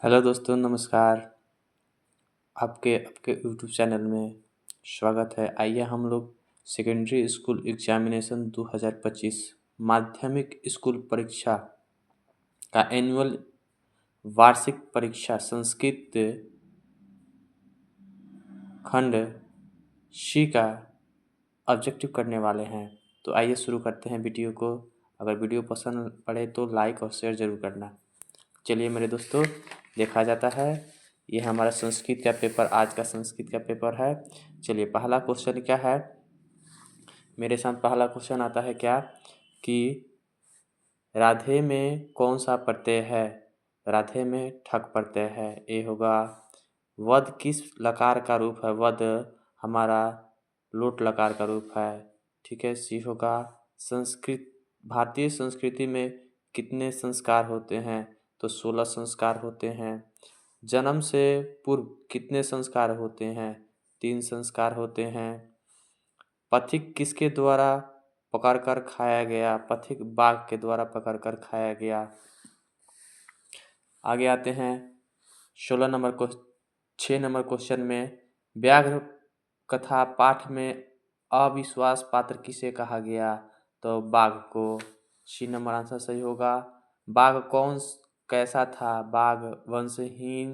Hello दोस्तों, नमस्कार। आपके यूट्यूब चैनल में स्वागत है। आइए हम लोग सेकेंडरी स्कूल एग्जामिनेशन 2025 माध्यमिक स्कूल परीक्षा का एनुअल वार्षिक परीक्षा संस्कृत खंड सी का ऑब्जेक्टिव करने वाले हैं। तो आइए शुरू करते हैं वीडियो को। अगर वीडियो पसंद पड़े तो लाइक और शेयर ज़रूर करना। चलिए मेरे दोस्तों, देखा जाता है ये हमारा संस्कृत का पेपर, आज का संस्कृत का पेपर है। चलिए पहला क्वेश्चन क्या है मेरे साथ। पहला क्वेश्चन आता है क्या कि राधे में कौन सा प्रत्यय है। राधे में ठक प्रत्यय है। ये होगा। वध किस लकार का रूप है। वध हमारा लोट लकार का रूप है। ठीक है। सी होगा। संस्कृत भारतीय संस्कृति में कितने संस्कार होते हैं। तो 16 संस्कार होते हैं। जन्म से पूर्व कितने संस्कार होते हैं। 3 संस्कार होते हैं। पथिक किसके द्वारा पकड़कर खाया गया। पथिक बाघ के द्वारा पकड़कर खाया गया। आगे आते हैं 16 नंबर को 6 नंबर क्वेश्चन में व्याघ्र कथा पाठ में अविश्वास पात्र किसे कहा गया। तो बाघ को। सी नंबर आंसर सही होगा। बाघ कैसा था। बाघ वंशहीन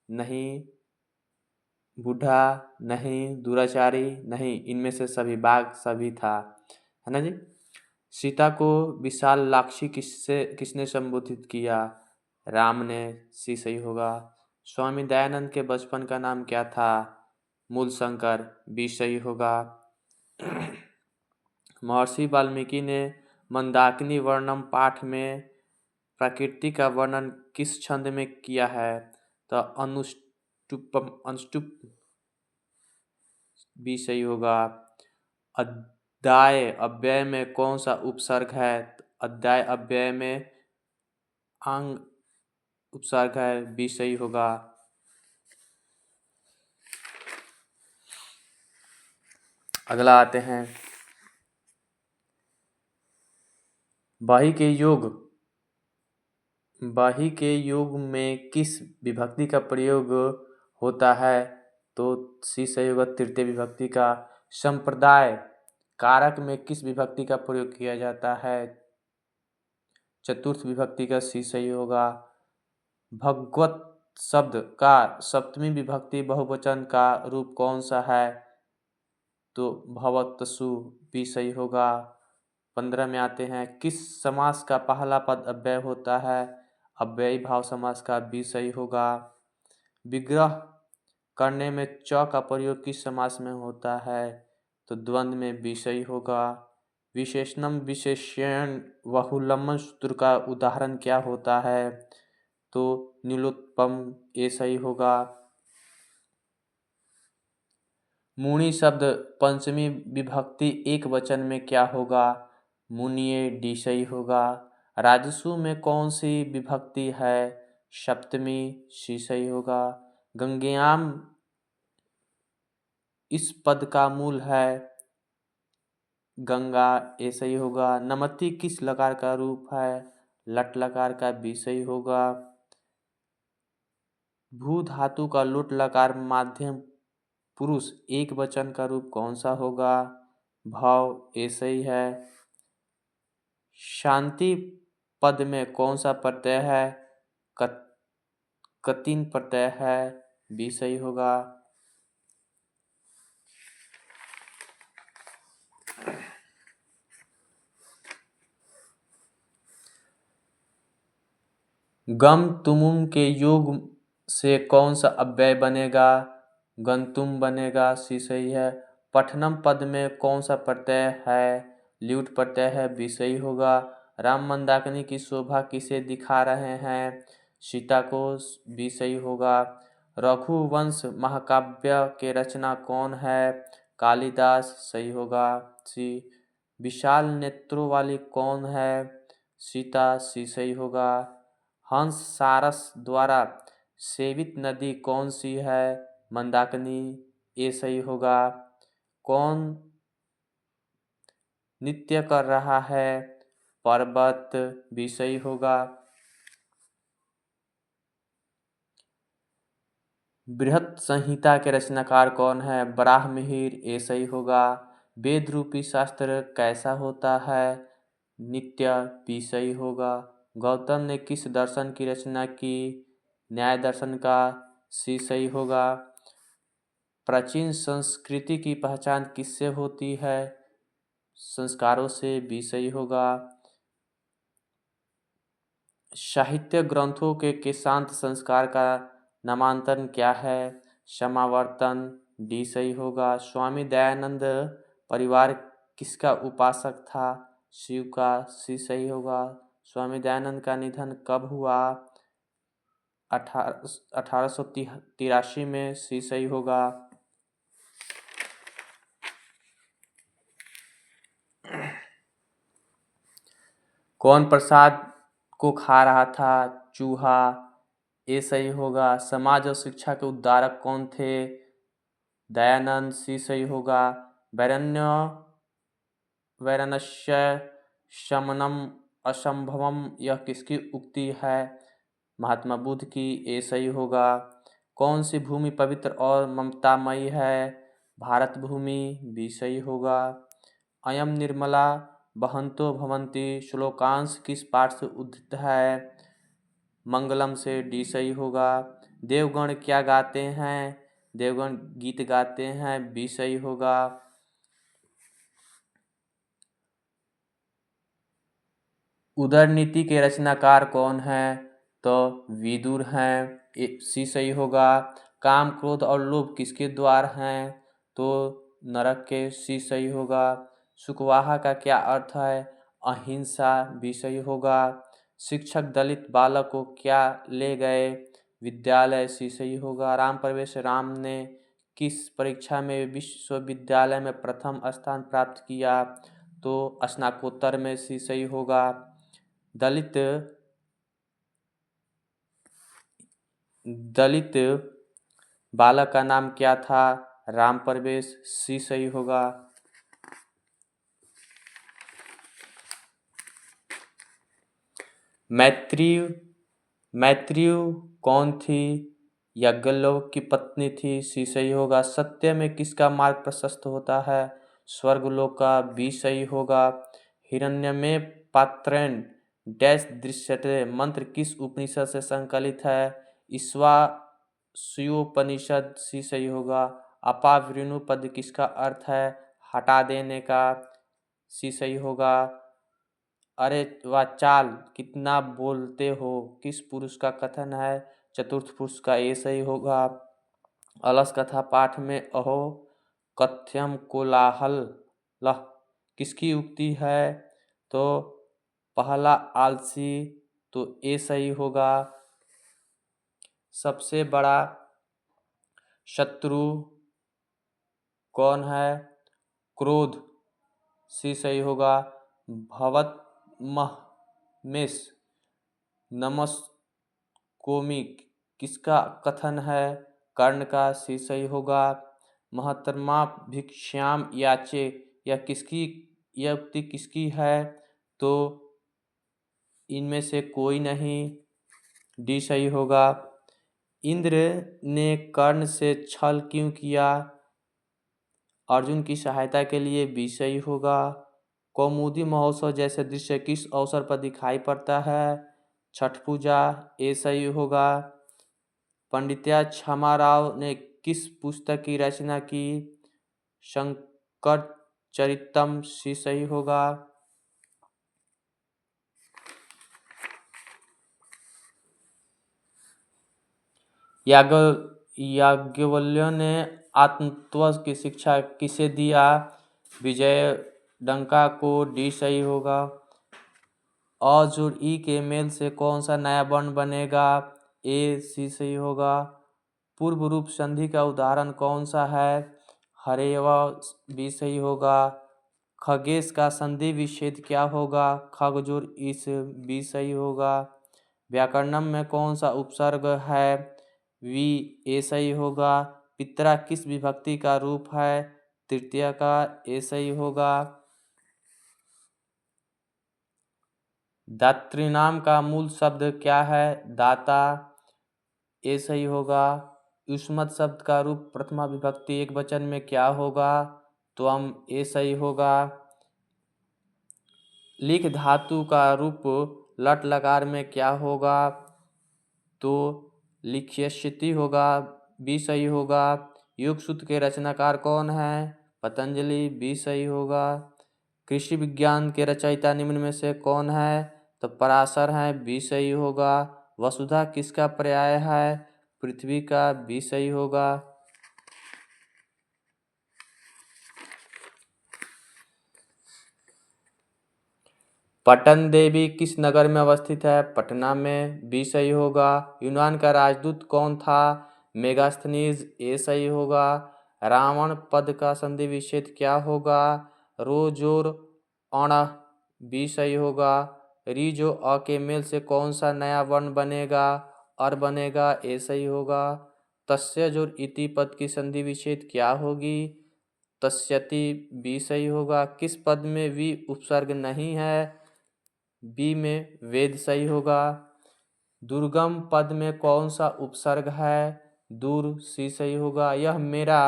नहीं, बूढ़ा नहीं, दुराचारी नहीं, इनमें से सभी बाघ सभी था, है ना जी। सीता को विशाल लाक्षी किसने संबोधित किया। राम ने। सी सही होगा। स्वामी दयानंद के बचपन का नाम क्या था। मूल शंकर। बी सही होगा। महर्षि वाल्मीकि ने मंदाकिनी वर्णम पाठ में प्रकृति का वर्णन किस छंद में किया है। तो अनुष्टुप। बी सही होगा। अध्याय अव्यय में कौन सा उपसर्ग है। अध्याय अव्यय में अंग उपसर्ग है। बी सही होगा। अगला आते हैं बाही के योग में किस विभक्ति का प्रयोग होता है। तो सी सही होगा। तृतीय विभक्ति का। संप्रदाय कारक में किस विभक्ति का प्रयोग किया जाता है। चतुर्थ विभक्ति का। सी सही होगा। भगवत शब्द का सप्तमी विभक्ति बहुवचन का रूप कौन सा है। तो भवतसु। भी सही होगा। 15 में आते हैं किस समास का पहला पद अव्यय होता है। अव्ययी भाव समास का। भी सही होगा। विग्रह करने में च का प्रयोग किस समास में होता है। तो द्वंद्व में। भी सही होगा। विशेषणम विशेष्यण बहुलम सूत्र का उदाहरण क्या होता है। तो नीलोत्पम। ये सही होगा। मुनि शब्द पंचमी विभक्ति एक वचन में क्या होगा। मुनिये। डी सही होगा। राजसु में कौन सी विभक्ति है। सप्तमी। सी सही होगा। गंगेयाम इस पद का मूल है। गंगा। ये सही होगा। नमति किस लकार का रूप है। लट लकार का। बी सही होगा। भू धातु का लुट लकार माध्यम पुरुष एक वचन का रूप कौन सा होगा। भाव। ये सही है। शांति पद में कौन सा प्रत्यय है। कतिन प्रत्यय है। बी सही होगा। गम तुमुम के योग से कौन सा अव्यय बनेगा। गंतुम बनेगा। सी सही है। पठनम पद में कौन सा प्रत्यय है। ल्यूट प्रत्यय है। बी सही होगा। राम मंदाकिनी की शोभा किसे दिखा रहे हैं। सीता को। बी सही होगा। रघुवंश महाकाव्य के रचना कौन है। कालिदास। सही होगा। सी। विशाल नेत्रों वाली कौन है। सीता। सी सही होगा। हंस सारस द्वारा सेवित नदी कौन सी है। मंदाकिनी। ये सही होगा। कौन नृत्य कर रहा है। पर्वत। भी सही होगा। बृहत संहिता के रचनाकार कौन है? बराहमिहिर, ये सही होगा। वेद रूपी शास्त्र कैसा होता है? नित्य, बी सही होगा। गौतम ने किस दर्शन की रचना की? न्याय दर्शन का, सी सही होगा। प्राचीन संस्कृति की पहचान किससे होती है? संस्कारों से, बी सही होगा। साहित्य ग्रंथों के केशांत संस्कार का नामांतरण क्या है? समावर्तन, डी सही होगा। स्वामी दयानंद परिवार किसका उपासक था? शिव का, सी सही होगा। स्वामी दयानंद का निधन कब हुआ? 1883 में, सी सही होगा। कौन प्रसाद को खा रहा था? चूहा, ये सही होगा। समाज और शिक्षा के उद्धारक कौन थे? दयानंद, सी सही होगा। वैरण्य शमनम असंभवम, यह किसकी उक्ति है? महात्मा बुद्ध की, ये सही होगा। कौन सी भूमि पवित्र और ममतामयी है? भारत भूमि, भी सही होगा। अयम निर्मला बहंतो भवन्ति श्लोकांश किस पाठ से उद्धृत है? मंगलम से, डी सही होगा। देवगण क्या गाते हैं? देवगण गीत गाते हैं, बी सही होगा। उदरनीति के रचनाकार कौन है? तो विदुर हैं, सी सही होगा। काम, क्रोध और लोभ किसके द्वार हैं? तो नरक के, सी सही होगा। सुकवाहा का क्या अर्थ है? अहिंसा, भी सही होगा। शिक्षक दलित बालक को क्या ले गए? विद्यालय, सी सही होगा। राम प्रवेश राम ने किस परीक्षा में विश्वविद्यालय में प्रथम स्थान प्राप्त किया? तो स्नातकोत्तर में, सी सही होगा। दलित दलित बालक का नाम क्या था? राम प्रवेश, सी सही होगा। मैत्रेय कौन थी? याज्ञवल्क्य की पत्नी थी, सी सही होगा। सत्य में किसका मार्ग प्रशस्त होता है? स्वर्गलोक का, बी सही होगा। हिरण्यमेव पात्रेण डैश दृश्यते मंत्र किस उपनिषद से संकलित है? ईशावास्योपनिषद, सी सही होगा। अपावृणु पद किसका अर्थ है? हटा देने का, सी सही होगा। अरे वाचाल, कितना बोलते हो, किस पुरुष का कथन है? चतुर्थ पुरुष का, ये सही होगा। अलस कथा पाठ में अहो कथ्यम कोलाहल लह किसकी उक्ति है? तो पहला आलसी, तो ये सही होगा। सबसे बड़ा शत्रु कौन है? क्रोध, सी सही होगा। भवत महमेश नमस्कोमि किसका कथन है? कर्ण का, सी सही होगा। महतरमा भिक्षाम याचे, यह उक्ति किसकी है? तो इनमें से कोई नहीं, डी सही होगा। इंद्र ने कर्ण से छल क्यों किया? अर्जुन की सहायता के लिए, बी सही होगा। कौमुदी महोत्सव जैसे दृश्य किस अवसर पर दिखाई पड़ता है? छठ पूजा, ये सही होगा। पंडित्या क्षमाराव ने किस पुस्तक की रचना की? शंकर चरितम, सी सही होगा। याज्ञवल्क्य ने आत्मतत्व की शिक्षा किसे दिया? विजयडंका को, डी सही होगा। अ जोड़ ई के मेल से कौन सा नया वर्ण बनेगा? ए, सी सही होगा। पूर्व रूप संधि का उदाहरण कौन सा है? हरेव, बी सही होगा। खगेश का संधि विच्छेद क्या होगा? खग जोड़ इस, बी सही होगा। व्याकरणम में कौन सा उपसर्ग है? वी, ए सही होगा। पितरा किस विभक्ति का रूप है? तृतीया का, ए सही होगा। दातृनाम का मूल शब्द क्या है? दाता, ए सही होगा। युष्मत शब्द का रूप प्रथमा विभक्ति एक वचन में क्या होगा? त्वम, ये सही होगा। लिख धातु का रूप लट लकार में क्या होगा? तो लिख्यस्यति होगा, बी सही होगा। योग सूत्र के रचनाकार कौन है? पतंजलि, बी सही होगा। कृषि विज्ञान के रचयिता निम्न में से कौन है? तो पराशर हैं, बी सही होगा। वसुधा किसका पर्याय है? पृथ्वी का, बी सही होगा। पटन देवी किस नगर में अवस्थित है? पटना में, बी सही होगा। यूनान का राजदूत कौन था? मेगास्थनीज, ए सही होगा। रावण पद का संधि विच्छेद क्या होगा? रो जोर अण, बी सही होगा। री जो अ के मेल से कौन सा नया वर्ण बनेगा? अर बनेगा, ए सही होगा। तस्य जोर इति पद की संधि विच्छेद क्या होगी? तस्यति, बी सही होगा। किस पद में वी उपसर्ग नहीं है? बी में, वेद सही होगा। दुर्गम पद में कौन सा उपसर्ग है? दूर, सी सही होगा। यह मेरा,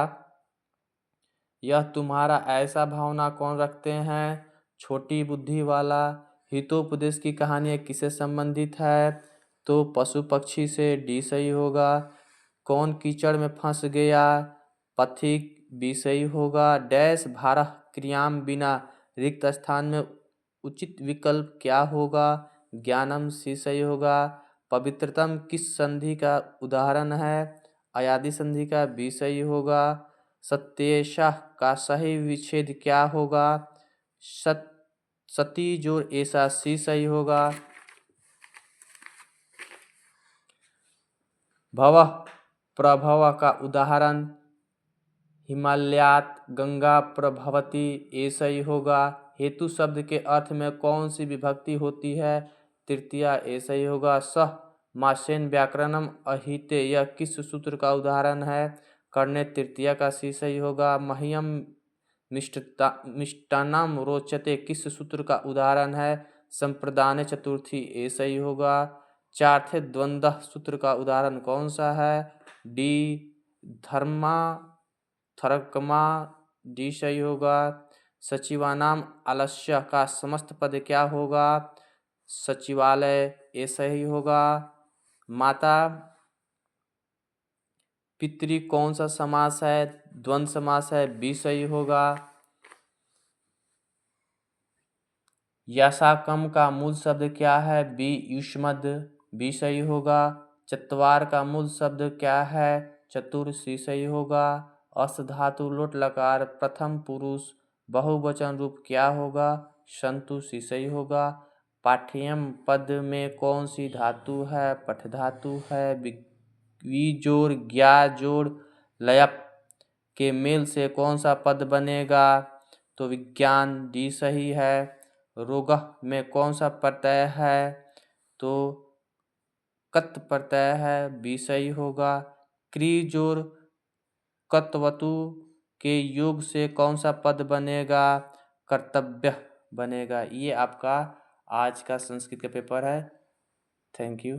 यह तुम्हारा ऐसा भावना कौन रखते हैं? छोटी बुद्धि वाला। हितोपदेश की कहानी किससे संबंधित है? तो पशु पक्षी से, डी सही होगा। कौन कीचड़ में फंस गया? पथिक, बी सही होगा। डैश भारह क्रियाम बिना रिक्त स्थान में उचित विकल्प क्या होगा? ज्ञानम, सी सही होगा। पवित्रतम किस संधि का उदाहरण है? अयादि संधि का, बी सही होगा। सत्येशा का सही विच्छेद क्या होगा? सती जोर ऐसा, सी सही होगा। भव प्रभव का उदाहरण हिमालयात गंगा प्रभवती, ए सही होगा। हेतु शब्द के अर्थ में कौन सी विभक्ति होती है? तृतीया, ए सही होगा। सह मासेन व्याकरणम अहिते, यह किस सूत्र का उदाहरण है? कर्णे तृतीया का, सी सही होगा। मह्यम मिष्टान्नम रोचते किस सूत्र का उदाहरण है? संप्रदान चतुर्थी, ए सही होगा। चार्थे द्वंद्व सूत्र का उदाहरण कौन सा है? डी धर्मा थरकमा, डी सही होगा। सचिवानाम आलस्य का समस्त पद क्या होगा? सचिवालय, ए सही होगा। माता पितृ कौन सा समास है? द्वंद्व समास है, बी सही होगा। यशाकम का मूल शब्द क्या है? बी युष्मद, बी सही होगा। चत्वार का मूल शब्द क्या है? चतुर, सी सही होगा। अस धातु लोट लकार प्रथम पुरुष बहुवचन रूप क्या होगा? संतु, सी सही होगा। पाठ्यम पद में कौन सी धातु है? पठ धातु है। वी जोड़ ज्ञा जोड़ लयप के मेल से कौन सा पद बनेगा? तो विज्ञान, डी सही है। रोग में कौन सा प्रत्यय है? तो कत प्रत्यय है, बी सही होगा। क्री जोड़ कतवतु के योग से कौन सा पद बनेगा? कर्तव्य बनेगा। ये आपका आज का संस्कृत का पेपर है। Thank you.